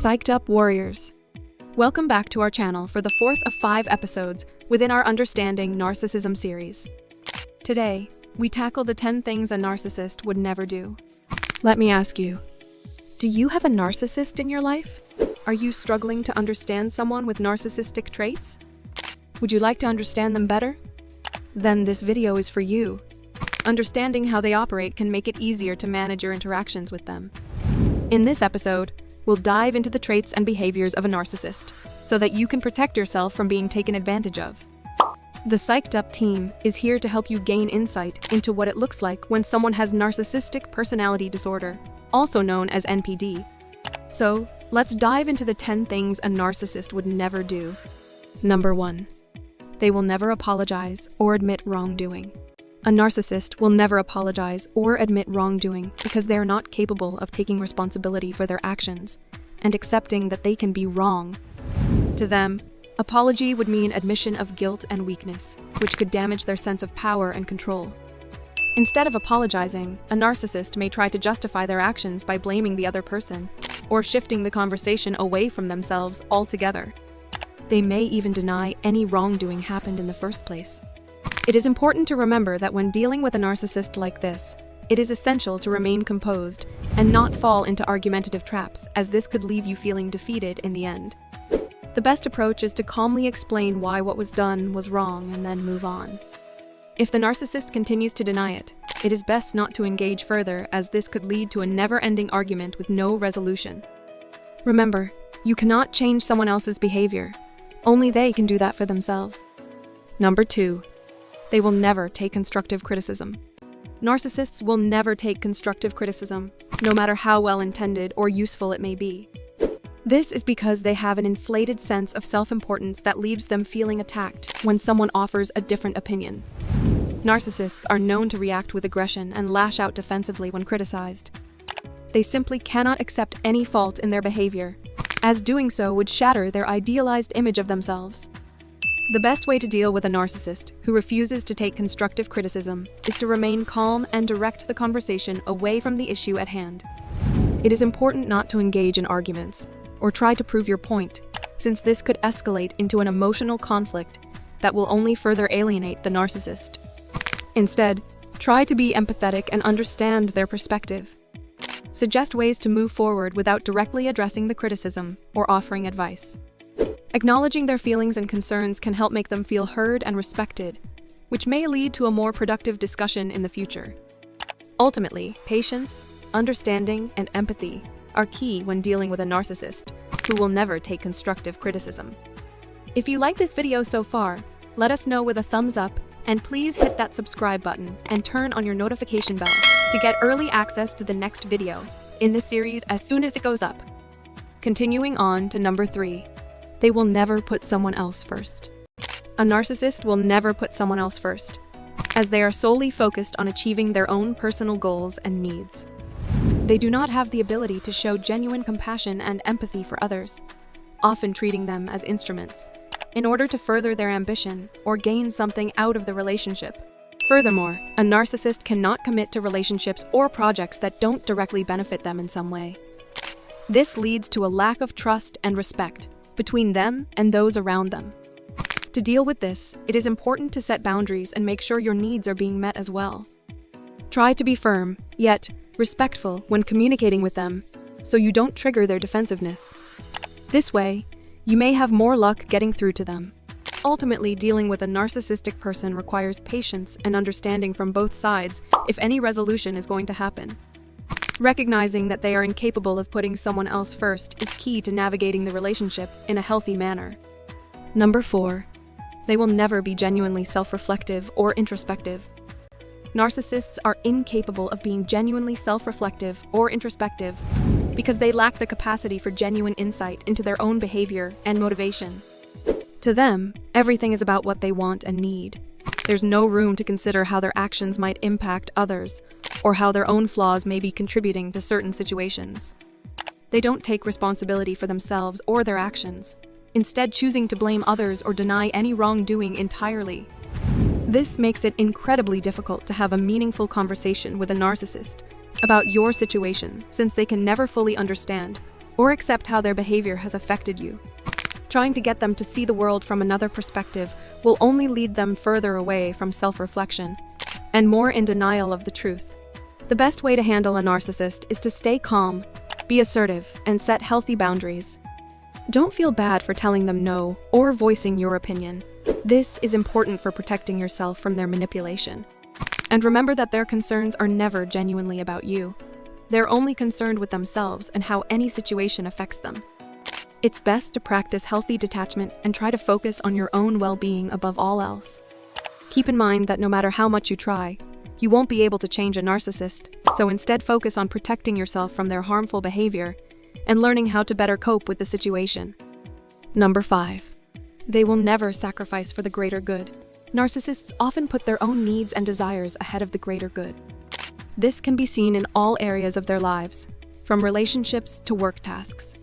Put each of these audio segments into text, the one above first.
Psyched up warriors. Welcome back to our channel for the fourth of 5 episodes within our Understanding Narcissism series. Today, we tackle the 10 things a narcissist would never do. Let me ask you, do you have a narcissist in your life? Are you struggling to understand someone with narcissistic traits? Would you like to understand them better? Then this video is for you. Understanding how they operate can make it easier to manage your interactions with them. In this episode, we'll dive into the traits and behaviors of a narcissist so that you can protect yourself from being taken advantage of. The Psyched Up team is here to help you gain insight into what it looks like when someone has narcissistic personality disorder, also known as NPD. So, let's dive into the 10 things a narcissist would never do. Number 1. They will never apologize or admit wrongdoing. A narcissist will never apologize or admit wrongdoing because they are not capable of taking responsibility for their actions and accepting that they can be wrong. To them, apology would mean admission of guilt and weakness, which could damage their sense of power and control. Instead of apologizing, a narcissist may try to justify their actions by blaming the other person or shifting the conversation away from themselves altogether. They may even deny any wrongdoing happened in the first place. It is important to remember that when dealing with a narcissist like this, it is essential to remain composed and not fall into argumentative traps, as this could leave you feeling defeated in the end. The best approach is to calmly explain why what was done was wrong and then move on. If the narcissist continues to deny it, it is best not to engage further, as this could lead to a never-ending argument with no resolution. Remember, you cannot change someone else's behavior. Only they can do that for themselves. Number 2. They will never take constructive criticism. Narcissists will never take constructive criticism, no matter how well-intended or useful it may be. This is because they have an inflated sense of self-importance that leaves them feeling attacked when someone offers a different opinion. Narcissists are known to react with aggression and lash out defensively when criticized. They simply cannot accept any fault in their behavior, as doing so would shatter their idealized image of themselves. The best way to deal with a narcissist who refuses to take constructive criticism is to remain calm and direct the conversation away from the issue at hand. It is important not to engage in arguments or try to prove your point, since this could escalate into an emotional conflict that will only further alienate the narcissist. Instead, try to be empathetic and understand their perspective. Suggest ways to move forward without directly addressing the criticism or offering advice. Acknowledging their feelings and concerns can help make them feel heard and respected, which may lead to a more productive discussion in the future. Ultimately, patience, understanding, and empathy are key when dealing with a narcissist who will never take constructive criticism. If you like this video so far, let us know with a thumbs up, and please hit that subscribe button and turn on your notification bell to get early access to the next video in this series as soon as it goes up. Continuing on to number 3. They will never put someone else first. A narcissist will never put someone else first, as they are solely focused on achieving their own personal goals and needs. They do not have the ability to show genuine compassion and empathy for others, often treating them as instruments, in order to further their ambition or gain something out of the relationship. Furthermore, a narcissist cannot commit to relationships or projects that don't directly benefit them in some way. This leads to a lack of trust and respect between them and those around them. To deal with this, it is important to set boundaries and make sure your needs are being met as well. Try to be firm, yet respectful when communicating with them, so you don't trigger their defensiveness. This way, you may have more luck getting through to them. Ultimately, dealing with a narcissistic person requires patience and understanding from both sides if any resolution is going to happen. Recognizing that they are incapable of putting someone else first is key to navigating the relationship in a healthy manner. Number 4. They will never be genuinely self-reflective or introspective. Narcissists are incapable of being genuinely self-reflective or introspective because they lack the capacity for genuine insight into their own behavior and motivation. To them, everything is about what they want and need. There's no room to consider how their actions might impact others, or how their own flaws may be contributing to certain situations. They don't take responsibility for themselves or their actions, instead choosing to blame others or deny any wrongdoing entirely. This makes it incredibly difficult to have a meaningful conversation with a narcissist about your situation, since they can never fully understand or accept how their behavior has affected you. Trying to get them to see the world from another perspective will only lead them further away from self-reflection and more in denial of the truth. The best way to handle a narcissist is to stay calm, be assertive, and set healthy boundaries. Don't feel bad for telling them no or voicing your opinion. This is important for protecting yourself from their manipulation. And remember that their concerns are never genuinely about you. They're only concerned with themselves and how any situation affects them. It's best to practice healthy detachment and try to focus on your own well-being above all else. Keep in mind that no matter how much you try, you won't be able to change a narcissist, so instead focus on protecting yourself from their harmful behavior and learning how to better cope with the situation. Number 5. They will never sacrifice for the greater good. Narcissists often put their own needs and desires ahead of the greater good. This can be seen in all areas of their lives, from relationships to work tasks.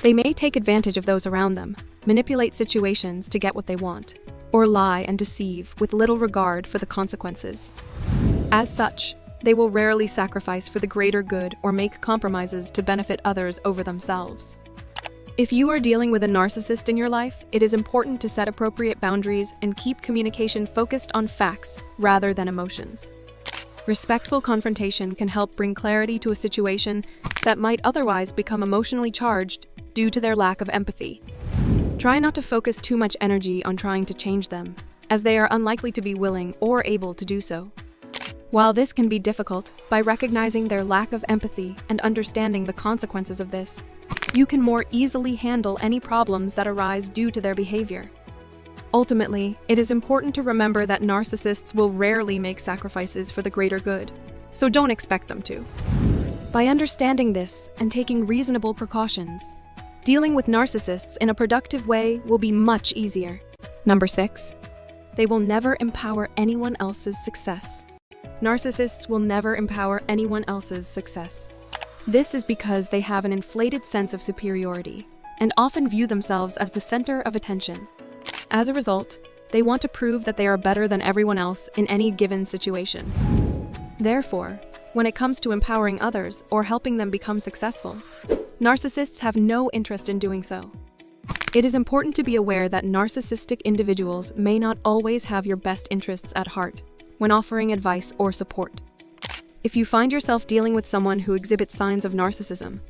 They may take advantage of those around them, manipulate situations to get what they want, or lie and deceive with little regard for the consequences. As such, they will rarely sacrifice for the greater good or make compromises to benefit others over themselves. If you are dealing with a narcissist in your life, it is important to set appropriate boundaries and keep communication focused on facts rather than emotions. Respectful confrontation can help bring clarity to a situation that might otherwise become emotionally charged due to their lack of empathy. Try not to focus too much energy on trying to change them, as they are unlikely to be willing or able to do so. While this can be difficult, by recognizing their lack of empathy and understanding the consequences of this, you can more easily handle any problems that arise due to their behavior. Ultimately, it is important to remember that narcissists will rarely make sacrifices for the greater good, so don't expect them to. By understanding this and taking reasonable precautions, dealing with narcissists in a productive way will be much easier. Number 6. They will never empower anyone else's success. Narcissists will never empower anyone else's success. This is because they have an inflated sense of superiority and often view themselves as the center of attention. As a result, they want to prove that they are better than everyone else in any given situation. Therefore, when it comes to empowering others or helping them become successful, narcissists have no interest in doing so. It is important to be aware that narcissistic individuals may not always have your best interests at heart when offering advice or support. If you find yourself dealing with someone who exhibits signs of narcissism,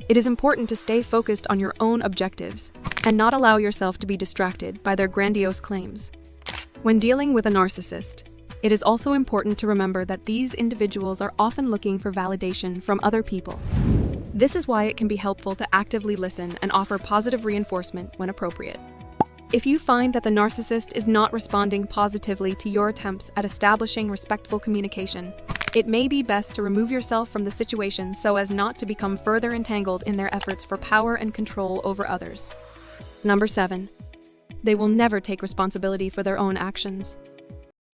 it is important to stay focused on your own objectives and not allow yourself to be distracted by their grandiose claims. When dealing with a narcissist, it is also important to remember that these individuals are often looking for validation from other people. This is why it can be helpful to actively listen and offer positive reinforcement when appropriate. If you find that the narcissist is not responding positively to your attempts at establishing respectful communication, it may be best to remove yourself from the situation so as not to become further entangled in their efforts for power and control over others. Number 7. They will never take responsibility for their own actions.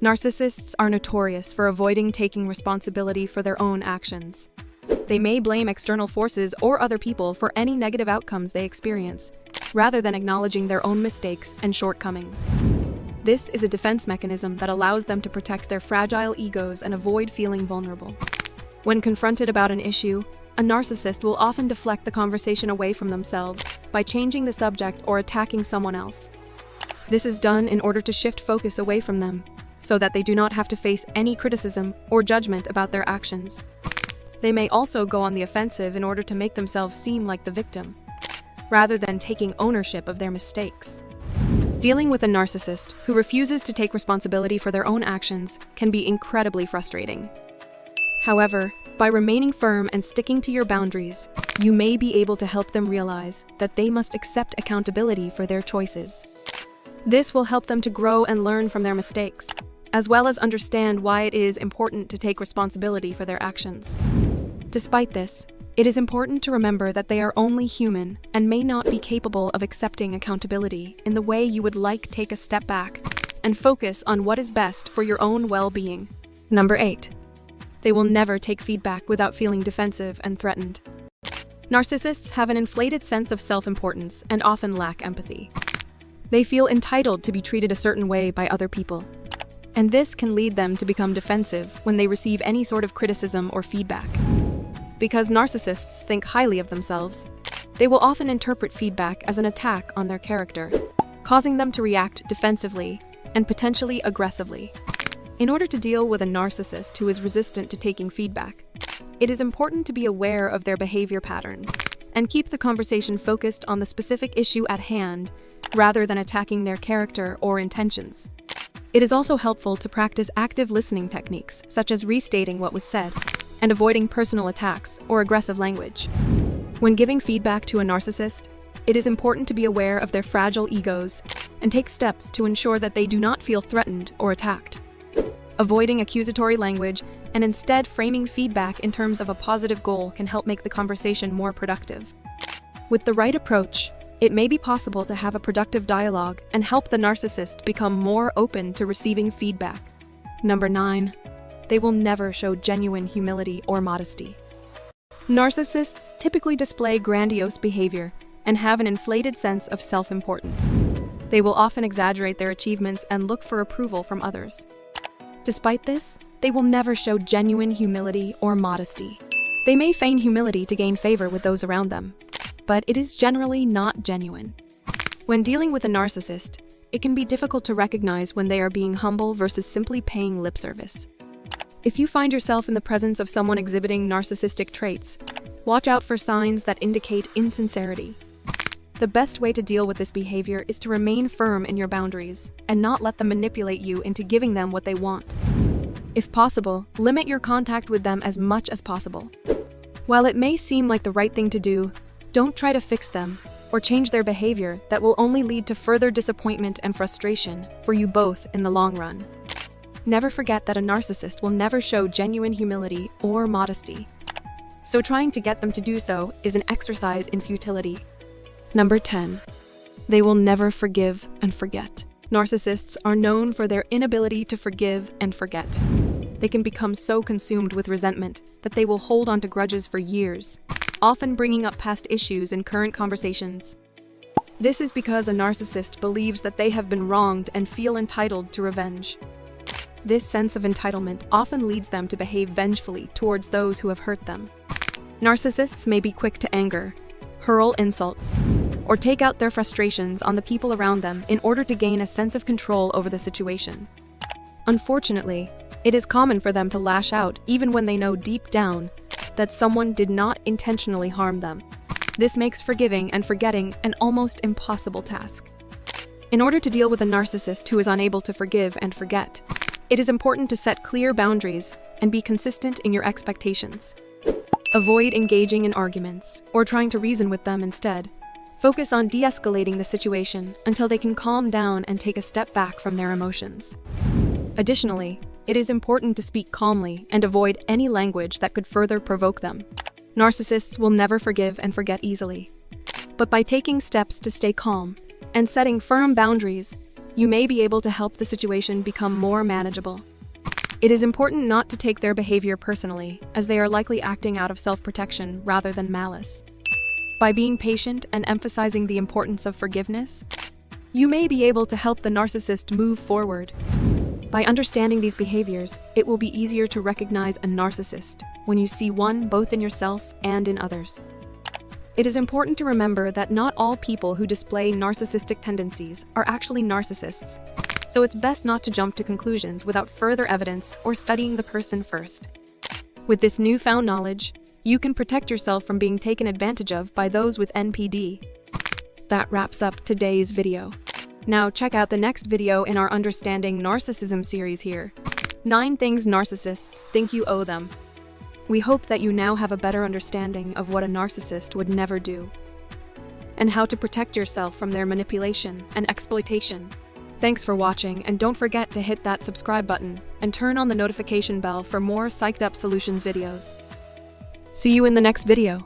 Narcissists are notorious for avoiding taking responsibility for their own actions. They may blame external forces or other people for any negative outcomes they experience, rather than acknowledging their own mistakes and shortcomings. This is a defense mechanism that allows them to protect their fragile egos and avoid feeling vulnerable. When confronted about an issue, a narcissist will often deflect the conversation away from themselves by changing the subject or attacking someone else. This is done in order to shift focus away from them, so that they do not have to face any criticism or judgment about their actions. They may also go on the offensive in order to make themselves seem like the victim, rather than taking ownership of their mistakes. Dealing with a narcissist who refuses to take responsibility for their own actions can be incredibly frustrating. However, by remaining firm and sticking to your boundaries, you may be able to help them realize that they must accept accountability for their choices. This will help them to grow and learn from their mistakes, as well as understand why it is important to take responsibility for their actions. Despite this, it is important to remember that they are only human and may not be capable of accepting accountability in the way you would like. Take a step back and focus on what is best for your own well-being. Number 8. They will never take feedback without feeling defensive and threatened. Narcissists have an inflated sense of self-importance and often lack empathy. They feel entitled to be treated a certain way by other people, and this can lead them to become defensive when they receive any sort of criticism or feedback. Because narcissists think highly of themselves, They will often interpret feedback as an attack on their character, causing them to react defensively and potentially aggressively. In order to deal with a narcissist who is resistant to taking feedback, it is important to be aware of their behavior patterns and keep the conversation focused on the specific issue at hand rather than attacking their character or intentions. It is also helpful to practice active listening techniques, such as restating what was said and avoiding personal attacks or aggressive language. When giving feedback to a narcissist, it is important to be aware of their fragile egos and take steps to ensure that they do not feel threatened or attacked. Avoiding accusatory language and instead framing feedback in terms of a positive goal can help make the conversation more productive. With the right approach, it may be possible to have a productive dialogue and help the narcissist become more open to receiving feedback. Number 9. They will never show genuine humility or modesty. Narcissists typically display grandiose behavior and have an inflated sense of self-importance. They will often exaggerate their achievements and look for approval from others. Despite this, they will never show genuine humility or modesty. They may feign humility to gain favor with those around them, but it is generally not genuine. When dealing with a narcissist, it can be difficult to recognize when they are being humble versus simply paying lip service. If you find yourself in the presence of someone exhibiting narcissistic traits, watch out for signs that indicate insincerity. The best way to deal with this behavior is to remain firm in your boundaries and not let them manipulate you into giving them what they want. If possible, limit your contact with them as much as possible. While it may seem like the right thing to do, don't try to fix them or change their behavior. That will only lead to further disappointment and frustration for you both in the long run. Never forget that a narcissist will never show genuine humility or modesty, so trying to get them to do so is an exercise in futility. Number 10. They will never forgive and forget. Narcissists are known for their inability to forgive and forget. They can become so consumed with resentment that they will hold on to grudges for years, often bringing up past issues in current conversations. This is because a narcissist believes that they have been wronged and feel entitled to revenge. This sense of entitlement often leads them to behave vengefully towards those who have hurt them. Narcissists may be quick to anger, hurl insults, or take out their frustrations on the people around them in order to gain a sense of control over the situation. Unfortunately, it is common for them to lash out even when they know deep down that someone did not intentionally harm them. This makes forgiving and forgetting an almost impossible task. In order to deal with a narcissist who is unable to forgive and forget, it is important to set clear boundaries and be consistent in your expectations. Avoid engaging in arguments or trying to reason with them instead. Focus on de-escalating the situation until they can calm down and take a step back from their emotions. Additionally, it is important to speak calmly and avoid any language that could further provoke them. Narcissists will never forgive and forget easily. But by taking steps to stay calm and setting firm boundaries, you may be able to help the situation become more manageable. It is important not to take their behavior personally, as they are likely acting out of self-protection rather than malice. By being patient and emphasizing the importance of forgiveness, you may be able to help the narcissist move forward. By understanding these behaviors, it will be easier to recognize a narcissist when you see one both in yourself and in others. It is important to remember that not all people who display narcissistic tendencies are actually narcissists, so it's best not to jump to conclusions without further evidence or studying the person first. With this newfound knowledge, you can protect yourself from being taken advantage of by those with NPD. That wraps up today's video. Now check out the next video in our Understanding Narcissism series here. 9 things narcissists think you owe them. We hope that you now have a better understanding of what a narcissist would never do, and how to protect yourself from their manipulation and exploitation. Thanks for watching, and don't forget to hit that subscribe button and turn on the notification bell for more psyched up solutions videos. See you in the next video.